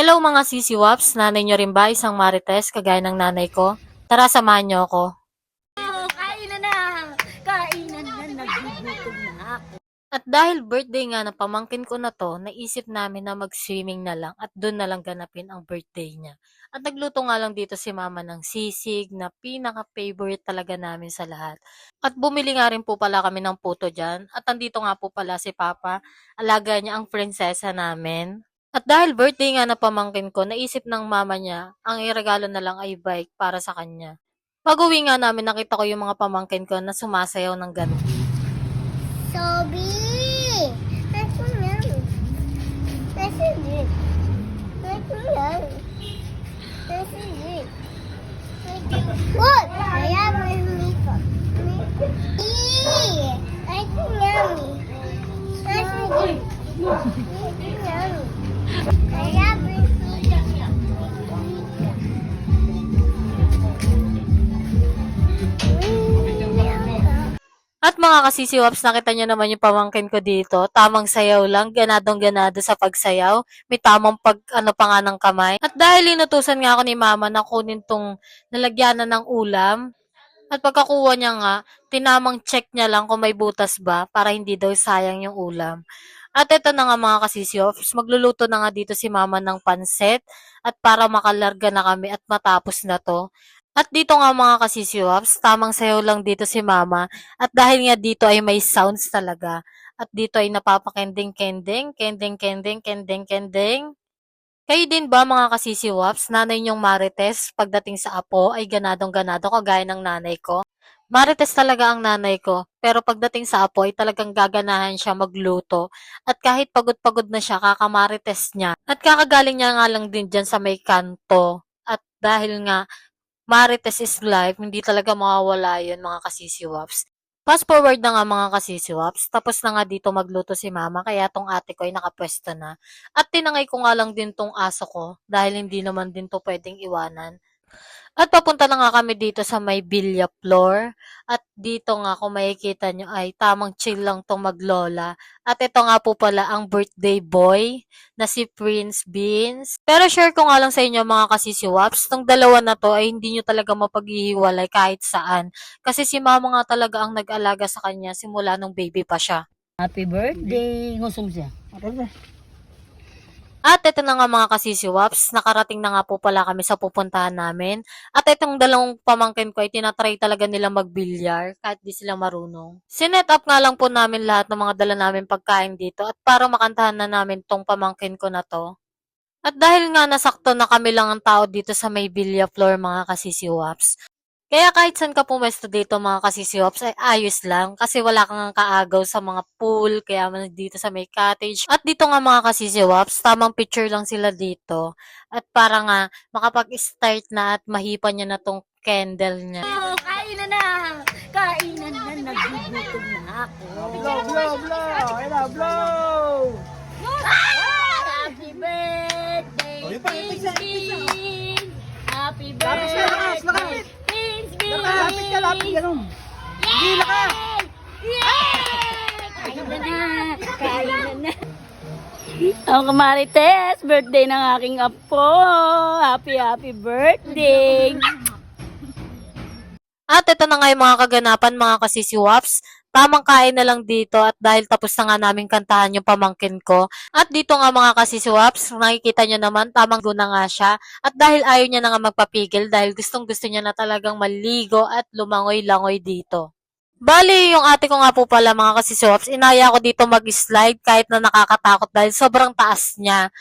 Hello mga sisiwaps, nanay nyo rin ba isang marites kagaya ng nanay ko? Tara samahan nyo ako. Kainan na! Kainan na! Nagugutom na ako. At dahil birthday nga ng pamangkin ko na to, naisip namin na mag-swimming na lang at doon na lang ganapin ang birthday niya. At nagluto nga lang dito si mama ng sisig na pinaka-favorite talaga namin sa lahat. At bumili nga rin po pala kami ng puto dyan. At andito nga po pala si Papa, alaga niya ang prinsesa namin. At dahil birthday nga na pamangkin ko, naisip ng mama niya, ang iregalo na lang ay bike para sa kanya. Pag-uwi nga namin, nakita ko yung mga pamangkin ko na sumasayaw ng ganun. Sobi! Ako lang. Nasa din. Ako lang. Nasa din. What? Kaya mo yung Miko. Ako lang. Nasa din. Ako lang. Kaya mo yung At mga kasisiwaps, nakita nyo naman yung pamangkin ko dito. Tamang sayaw lang, ganadong-ganado sa pagsayaw. May tamang pa nga ng kamay. At dahil inutusan nga ako ni mama na kunin tong nalagyanan ng ulam, at pagkakuha niya nga, tinamang check niya lang kung may butas ba para hindi daw sayang yung ulam. At ito na nga mga kasisiwaps, magluluto na nga dito si mama ng pansit at para makalarga na kami at matapos na to. At dito nga mga kasisiwaps, tamang sayaw lang dito si mama. At dahil nga dito ay may sounds talaga. At dito ay napapakending-kending, kending-kending, kending-kending. Kayo din ba mga kasisiwaps, nanay niyong marites pagdating sa apo ay ganadong-ganado kagaya ng nanay ko? Marites talaga ang nanay ko, pero pagdating sa apo ay talagang gaganahan siya magluto. At kahit pagod-pagod na siya, kakamarites niya. At kakagaling niya nga lang din dyan sa may kanto. At dahil nga Marites is life, hindi talaga mawawala yun mga kasisiwaps. Fast forward na nga mga kasisiwaps, tapos na nga dito magluto si mama, kaya tong ate ko ay nakapwesto na. At tinangay ko nga lang din tong aso ko, dahil hindi naman din to pwedeng iwanan. At papunta na nga kami dito sa may Villa Floor. At dito nga kung makikita nyo ay tamang chill lang tong maglola. At ito nga po pala ang birthday boy na si Prince Beans. Pero share ko nga lang sa inyo mga kasisiwaps, tong dalawa na to ay hindi nyo talaga mapaghihiwalay kahit saan. Kasi si mama nga talaga ang nag-alaga sa kanya simula nung baby pa siya. Happy birthday! Ngusong siya. At ito na nga mga kasisiwaps, nakarating na nga po pala kami sa pupuntahan namin. At itong dalawang pamangkin ko ay tinatry talaga nila magbilyar kahit di sila marunong. Sinet up nga lang po namin lahat ng mga dala namin pagkain dito at para makantahan na namin tong pamangkin ko na to. At dahil nga nasakto na kami lang ang tao dito sa may Villa Floor mga kasisiwaps, kaya kahit saan ka pumesto dito mga kasisiwaps ay ayos lang kasi wala kang kaagaw sa mga pool, kaya man dito sa may cottage. At dito nga mga kasisiwaps, tamang picture lang sila dito. At para nga makapag-start na at mahipan niya na tong candle niya. Kainan na! Kainan na! Nagugutom na ako. Blow, blow, blow! Ayun na, blow! Happy birthday, Oh, yung pa, yung Prince isa, yung isa. Bean! Happy Lapit siya, lakas, birthday, lapit. Prince Bean! Lapit ka, lapit ganun. Hindi ka! Kainan na! Kainan na! Ang Marites, birthday ng aking apo. Happy birthday. At ito na nga yung mga kaganapan mga kasisiwaps. Tamang kain na lang dito at dahil tapos na nga namin kantahan yung pamangkin ko. At dito nga mga kasisiwaps, nakikita nyo naman, tamang guna nga siya. At dahil ayaw niya na nga magpapigil dahil gustong gusto niya na talagang maligo at lumangoy-langoy dito. Bali, yung ate ko nga po pala mga kasisiwaps, inaya ko dito mag-slide kahit na nakakatakot dahil sobrang taas niya.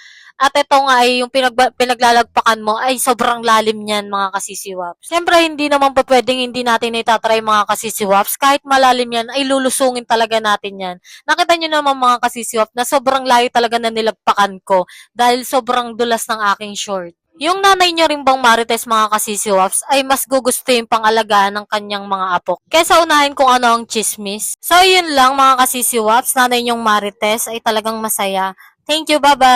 At ito nga ay yung pinaglalagpakan mo ay sobrang lalim niyan mga kasisiwaps. Siyempre hindi naman pa pwedeng hindi natin itatry mga kasisiwaps. Kahit malalim yan ay lulusungin talaga natin yan. Nakita nyo naman mga kasisiwaps na sobrang layo talaga na nilagpakan ko dahil sobrang dulas ng aking short. Yung nanay nyo rin bang marites mga kasisiwaps ay mas gugusto yung pangalagaan ng kanyang mga apo kesa unahin kung ano ang chismis. So yun lang mga kasisiwaps, nanay nyong marites ay talagang masaya. Thank you, bye-bye!